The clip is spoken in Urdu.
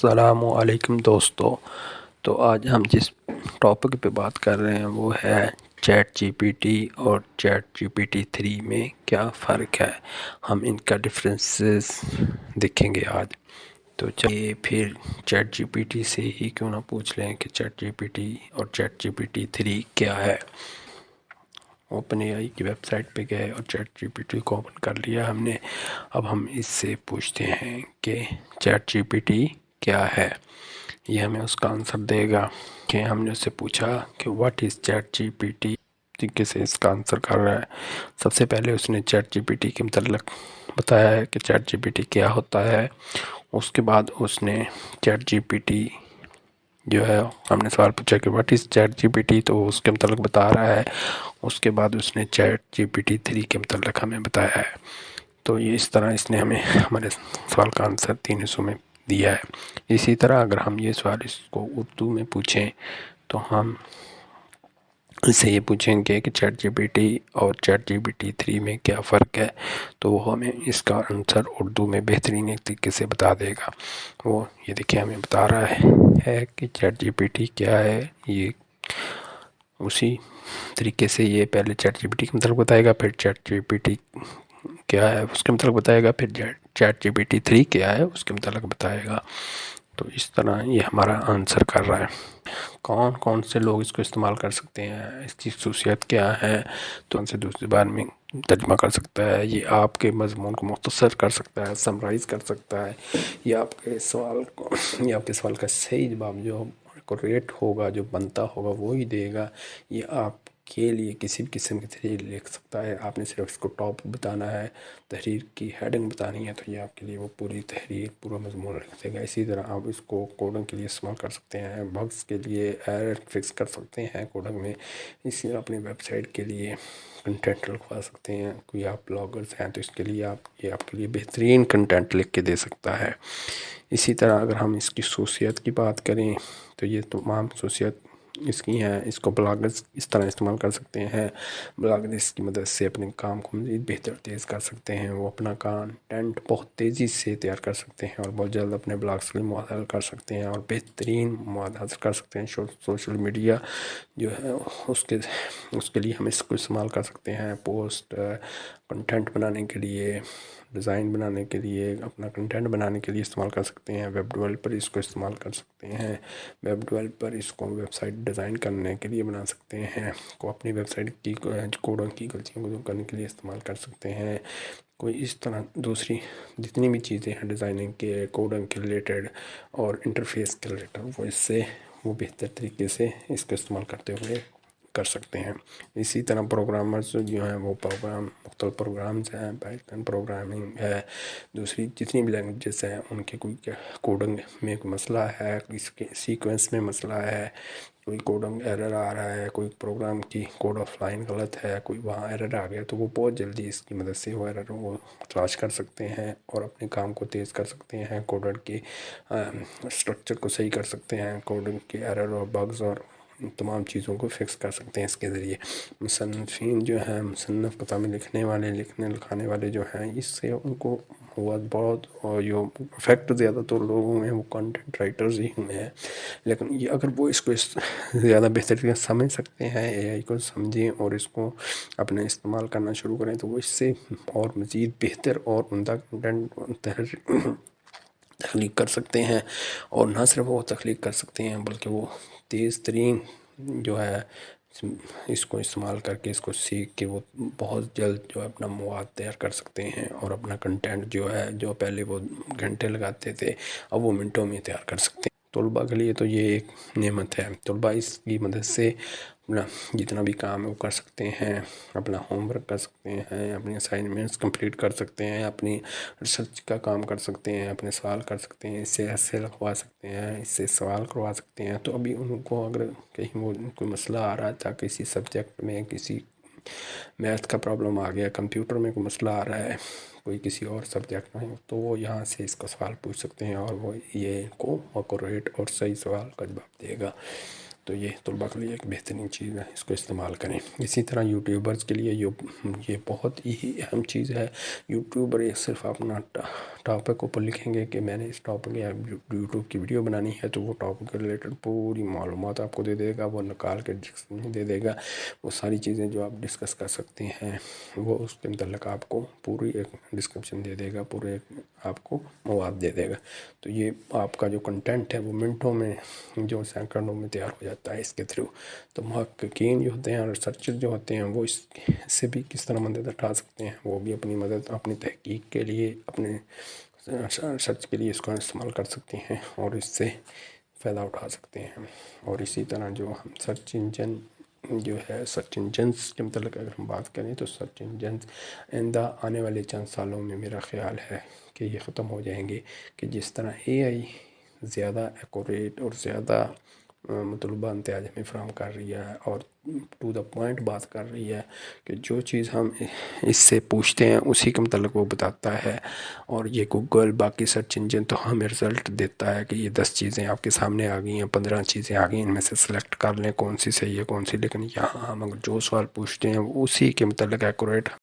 السلام علیکم دوستو. تو آج ہم جس ٹاپک پہ بات کر رہے ہیں وہ ہے چیٹ جی پی ٹی اور چیٹ جی پی ٹی 3 میں کیا فرق ہے. ہم ان کا ڈفرینسز دیکھیں گے آج. تو چلیے پھر چیٹ جی پی ٹی سے ہی کیوں نہ پوچھ لیں کہ چیٹ جی پی ٹی اور چیٹ جی پی ٹی 3 کیا ہے. اوپن اے آئی کی ویب سائٹ پہ گئے اور چیٹ جی پی ٹی کو اوپن کر لیا ہم نے. اب ہم اس سے پوچھتے ہیں کہ چیٹ جی پی ٹی کیا ہے. یہ ہمیں اس کا آنسر دے گا کہ ہم نے اس سے پوچھا کہ what is chat G P T. طریقے سے اس کا آنسر کر رہا ہے. سب سے پہلے اس نے چیٹ جی پی ٹی کے متعلق بتایا ہے کہ چیٹ جی پی ٹی کیا ہوتا ہے. اس کے بعد اس نے چیٹ جی پی ٹی جو ہے ہم نے سوال پوچھا کہ what is chat G P T تو اس کے متعلق بتا رہا ہے. اس کے بعد اس نے چیٹ جی پی ٹی 3 کے متعلق ہمیں بتایا ہے. تو یہ اس طرح اس نے ہمیں ہمارے سوال کا آنسر 3 حصوں میں دیا ہے. اسی طرح اگر ہم یہ سوال اس کو اردو میں پوچھیں تو ہم اس سے یہ پوچھیں گے کہ چیٹ جی پی ٹی اور چیٹ جی پی ٹی 3 میں کیا فرق ہے. تو وہ ہمیں اس کا آنسر اردو میں بہترین ایک طریقے سے بتا دے گا. وہ یہ دیکھیں ہمیں بتا رہا ہے کہ چیٹ جی پی ٹی کیا ہے. یہ اسی طریقے سے یہ پہلے چیٹ جی پی ٹی کے مطلب بتائے گا، پھر چیٹ جی پی ٹی کیا ہے اس کے متعلق بتائے گا، پھر چیٹ جی پی ٹی 3 کیا ہے اس کے متعلق بتائے گا. تو اس طرح یہ ہمارا آنسر کر رہا ہے. کون کون سے لوگ اس کو استعمال کر سکتے ہیں، اس کی خصوصیت کیا ہے. تو ان سے دوسری زبان میں ترجمہ کر سکتا ہے. یہ آپ کے مضمون کو مختصر کر سکتا ہے، سمرائز کر سکتا ہے. یہ آپ کے سوال کا صحیح جواب جو ریٹ ہوگا، جو بنتا ہوگا وہی دے گا. یہ آپ کے لیے کسی بھی قسم کی تحریر لکھ سکتا ہے. آپ نے صرف اس کو ٹاپ بتانا ہے، تحریر کی ہیڈنگ بتانی ہے، تو یہ آپ کے لیے وہ پوری تحریر پورا مضمون لکھ دے گا. اسی طرح آپ اس کو کوڈنگ کے لیے استعمال کر سکتے ہیں، بگس کے لیے ایرر فکس کر سکتے ہیں کوڈنگ میں. اسی اپنی ویب سائٹ کے لیے کنٹینٹ لکھوا سکتے ہیں. کوئی آپ بلاگرز ہیں تو اس کے لیے یہ آپ کے لیے بہترین کنٹینٹ لکھ کے دے سکتا ہے. اسی طرح اگر ہم اس کی خصوصیت کی بات کریں تو یہ تمام خصوصیت اس کی ہیں. اس کو بلاگرز اس طرح استعمال کر سکتے ہیں. بلاگر اس کی مدد سے اپنے کام کو مزید بہتر تیز کر سکتے ہیں. وہ اپنا کنٹینٹ بہت تیزی سے تیار کر سکتے ہیں اور بہت جلد اپنے بلاگس کے لیے مواد حاصل کر سکتے ہیں اور بہترین مواد حاصل کر سکتے ہیں. سوشل میڈیا جو ہے اس کے لیے ہم اس کو استعمال کر سکتے ہیں. پوسٹ کنٹینٹ بنانے کے لیے، ڈیزائن بنانے کے لیے، اپنا کنٹینٹ بنانے کے لیے استعمال کر سکتے ہیں. ویب ڈیولپر اس کو استعمال کر سکتے ہیں. ویب ڈیولپر اس کو ویب سائٹ ڈیزائن کرنے کے لیے بنا سکتے ہیں. کو اپنی ویب سائٹ کی کوڈوں کی غلطیوں کو دور کرنے کے لیے استعمال کر سکتے ہیں. کوئی اس طرح دوسری جتنی بھی چیزیں ہیں ڈیزائننگ کے، کوڈنگ کے ریلیٹڈ اور انٹرفیس کے ریلیٹڈ، وہ بہتر طریقے سے اس کا استعمال کرتے ہوئے کر سکتے ہیں. اسی طرح پروگرامرز جو ہیں وہ مختلف پروگرامز ہیں. پائتھن پروگرامنگ ہے، دوسری جتنی بھی لینگویجز ہیں ان کے کوئی کوڈنگ میں کوئی مسئلہ ہے، اس کے سیکوینس میں مسئلہ ہے، کوئی کوڈنگ ایرر آ رہا ہے، کوئی پروگرام کی کوڈ آف لائن غلط ہے، کوئی وہاں ایرر آ گیا، تو وہ بہت جلدی اس کی مدد سے وہ ایرر وہ تلاش کر سکتے ہیں اور اپنے کام کو تیز کر سکتے ہیں. کوڈر کی اسٹرکچر کو صحیح کر سکتے ہیں. کوڈنگ کے ایرر اور بگز اور تمام چیزوں کو فکس کر سکتے ہیں اس کے ذریعے. مصنفین جو ہیں، مصنف کتابیں لکھنے والے، لکھانے والے جو ہیں، اس سے ان کو بہت جو افیکٹ زیادہ تر لوگوں میں وہ کنٹینٹ رائٹرز ہی ہوئے ہیں. لیکن یہ اگر وہ اس کو زیادہ بہتر طریقے سے سمجھ سکتے ہیں، اے آئی کو سمجھیں اور اس کو اپنے استعمال کرنا شروع کریں، تو وہ اس سے اور مزید بہتر اور عمدہ کنٹینٹ تخلیق کر سکتے ہیں. اور نہ صرف وہ تخلیق کر سکتے ہیں بلکہ وہ تیز ترین جو ہے اس کو استعمال کر کے، اس کو سیکھ کے وہ بہت جلد جو ہے اپنا مواد تیار کر سکتے ہیں اور اپنا کنٹینٹ جو ہے، جو پہلے وہ گھنٹے لگاتے تھے اب وہ منٹوں میں تیار کر سکتے ہیں. طلباء کے لیے تو یہ ایک نعمت ہے. طلباء اس کی مدد سے اپنا جتنا بھی کام ہے وہ کر سکتے ہیں، اپنا ہوم ورک کر سکتے ہیں، اپنی اسائنمنٹس کمپلیٹ کر سکتے ہیں، اپنی ریسرچ کا کام کر سکتے ہیں، اپنے سوال کر سکتے ہیں، اس سے ایسے لکھوا سکتے ہیں، اس سے سوال کروا سکتے ہیں. تو ابھی ان کو اگر کہیں وہ کوئی مسئلہ آ رہا تھا کسی سبجیکٹ میں، کسی میتھ کا پرابلم آ گیا، کمپیوٹر میں کوئی مسئلہ آ رہا ہے، کوئی کسی اور سبجیکٹ میں، تو وہ یہاں سے اس کا سوال پوچھ سکتے ہیں اور وہ یہ کو ایکوریٹ اور صحیح سوال کا جواب دے گا. تو یہ طلباء کے لیے ایک بہترین چیز ہے، اس کو استعمال کریں۔ اسی طرح یوٹیوبرز کے لیے یہ بہت ہی اہم چیز ہے۔ یوٹیوبر یہ صرف اپنا ٹاپک اوپر لکھیں گے کہ میں نے اس ٹاپک یا یوٹیوب کی ویڈیو بنانی ہے، تو وہ ٹاپک کے ریلیٹڈ پوری معلومات آپ کو دے دے گا، وہ نکال کے ڈسکرپشن دے دے گا، وہ ساری چیزیں جو آپ ڈسکس کر سکتے ہیں وہ اس کے متعلق آپ کو پوری ایک ڈسکرپشن دے دے گا، پورے آپ کو مواد دے دے گا۔ تو یہ آپ کا جو کنٹینٹ ہے وہ منٹوں میں، جو سیکنڈوں میں تیار ہو جاتا ہے اس کے تھرو۔ تو محققین جو ہوتے ہیں اور ریسرچر جو ہوتے ہیں وہ اس سے بھی کس طرح مدد اٹھا سکتے ہیں، وہ بھی اپنی مدد اپنی تحقیق کے لیے، اپنے ریسرچ کے لیے اس کا استعمال کر سکتے ہیں اور اس سے فائدہ اٹھا سکتے ہیں۔ اور اسی طرح جو ہم سرچ انجن جو ہے، سرچ انجنس کے متعلق اگر ہم بات کریں تو سرچ انجنس آئندہ آنے والے چند سالوں میں میرا خیال ہے کہ یہ ختم ہو جائیں گے، کہ جس طرح اے آئی زیادہ ایکوریٹ اور زیادہ مطلوبہ امتیاز ہمیں فراہم کر رہی ہے اور ٹو دا پوائنٹ بات کر رہی ہے کہ جو چیز ہم اس سے پوچھتے ہیں اسی کے متعلق وہ بتاتا ہے، اور یہ گوگل باقی سرچ انجن تو ہمیں رزلٹ دیتا ہے کہ یہ 10 چیزیں آپ کے سامنے آ گئی ہیں، 15 چیزیں آ گئی ہیں، ان میں سے سلیکٹ کر لیں کون سی صحیح ہے کون سی، لیکن یہاں ہم اگر جو سوال پوچھتے ہیں وہ اسی کے متعلق ایکوریٹ